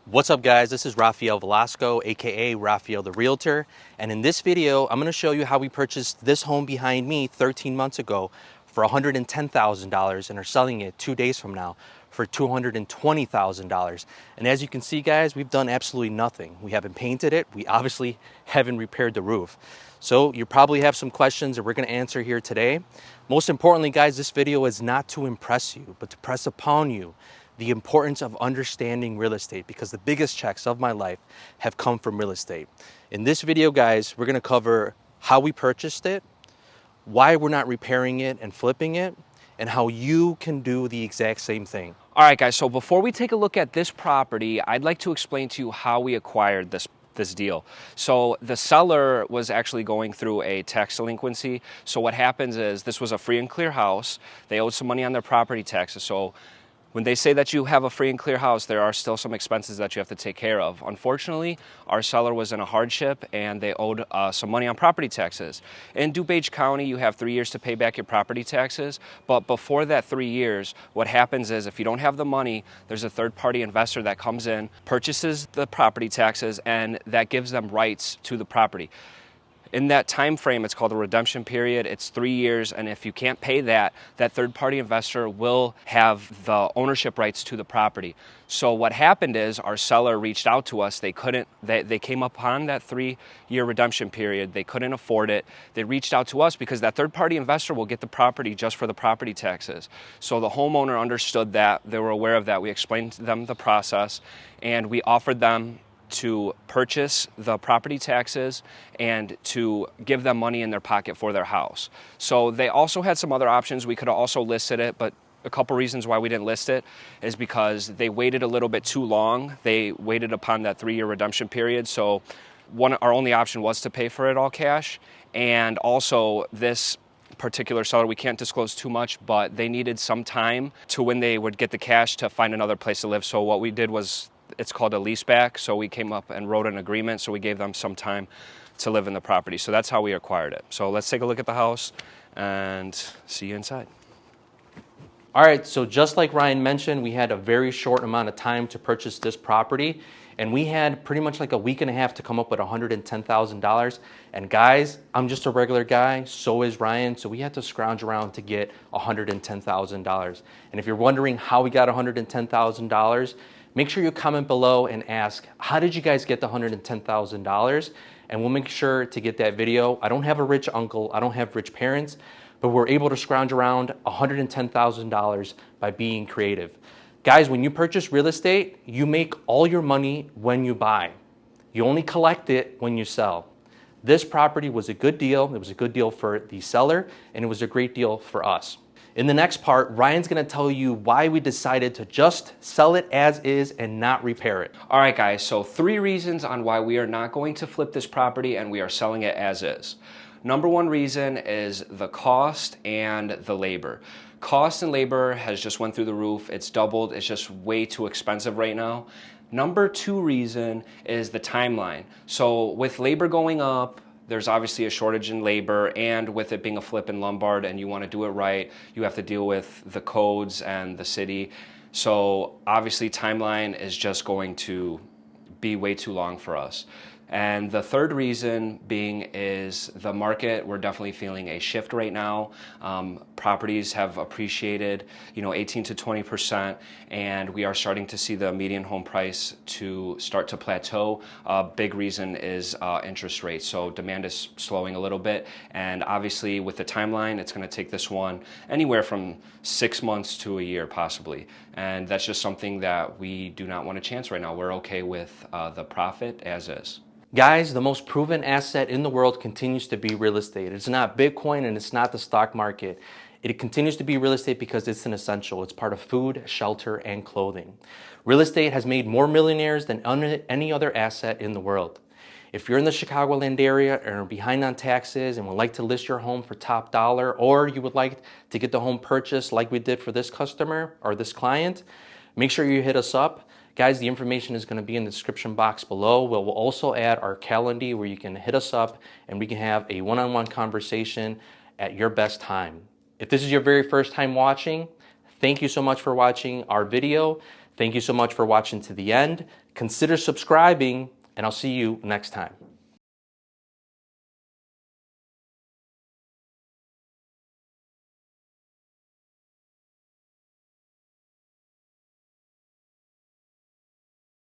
What's up guys, this is Rafael Velasco, aka Rafael the Realtor, and in this video I'm going to show you how we purchased this home behind me 13 months ago for $110,000 and are selling it 2 days from now for $220,000. And as you can see guys, we've done absolutely nothing. We haven't painted it, we obviously haven't repaired the roof. So you probably have some questions that we're going to answer here today. Most importantly guys, this video is not to impress you, but to press upon you the importance of understanding real estate, because the biggest checks of my life have come from real estate. In this video, guys, we're gonna cover how we purchased it, why we're not repairing it and flipping it, and how you can do the exact same thing. All right, guys, so before we take a look at this property, I'd like to explain to you how we acquired this deal. So the seller was actually going through a tax delinquency. So what happens is this was a free and clear house. They owed some money on their property taxes. So when they say that you have a free and clear house, there are still some expenses that you have to take care of. Unfortunately, our seller was in a hardship and they owed some money on property taxes. In DuPage County, you have 3 years to pay back your property taxes. But before that 3 years, what happens is if you don't have the money, there's a third-party investor that comes in, purchases the property taxes, and that gives them rights to the property. In that time frame, it's called a redemption period. It's 3 years, and if you can't pay that third-party investor will have the ownership rights to the property. So what happened is our seller reached out to us. They came upon that 3-year redemption period. They couldn't afford it. They reached out to us because that third-party investor will get the property just for the property taxes. So the homeowner understood that. They were aware of that. We explained to them the process, and we offered them to purchase the property taxes and to give them money in their pocket for their house. So they also had some other options. We could have also listed it, but a couple reasons why we didn't list it is because they waited a little bit too long. They waited upon that 3-year redemption period. So our only option was to pay for it all cash. And also this particular seller, we can't disclose too much, but they needed some time to when they would get the cash to find another place to live. So what we did was, it's called a lease back. So we came up and wrote an agreement. So we gave them some time to live in the property. So that's how we acquired it. So let's take a look at the house and see you inside. All right, so just like Ryan mentioned, we had a very short amount of time to purchase this property, and we had pretty much like a week and a half to come up with $110,000. And guys, I'm just a regular guy, so is Ryan, so we had to scrounge around to get $110,000. And if you're wondering how we got $110,000, make sure you comment below and ask, how did you guys get the $110,000? And we'll make sure to get that video. I don't have a rich uncle, I don't have rich parents, but we're able to scrounge around $110,000 by being creative. Guys, when you purchase real estate, you make all your money when you buy. You only collect it when you sell. This property was a good deal. It was a good deal for the seller, and it was a great deal for us. In the next part, Ryan's gonna tell you why we decided to just sell it as is and not repair it. All right, guys, so 3 reasons on why we are not going to flip this property and we are selling it as is. Number 1 reason is the cost and the labor. Cost and labor has just went through the roof. It's doubled. It's just way too expensive right now. Number 2 reason is the timeline. So with labor going up, there's obviously a shortage in labor, and with it being a flip in Lombard and you want to do it right, you have to deal with the codes and the city. So obviously timeline is just going to be way too long for us. And the 3rd reason being is the market. We're definitely feeling a shift right now. Properties have appreciated, 18 to 20%, and we are starting to see the median home price to start to plateau. Big reason is interest rates. So demand is slowing a little bit, and obviously with the timeline, it's going to take this one anywhere from 6 months to a year possibly. And that's just something that we do not want to chance right now. We're okay with the profit as is. Guys, the most proven asset in the world continues to be real estate. It's not Bitcoin and it's not the stock market. It continues to be real estate because it's an essential. It's part of food, shelter, and clothing. Real estate has made more millionaires than any other asset in the world. If you're in the Chicagoland area and are behind on taxes and would like to list your home for top dollar, or you would like to get the home purchased like we did for this customer or this client, make sure you hit us up. Guys, the information is going to be in the description box below. We'll also add our calendar where you can hit us up and we can have a one-on-one conversation at your best time. If this is your very first time watching, thank you so much for watching our video. Thank you so much for watching to the end. Consider subscribing, and I'll see you next time.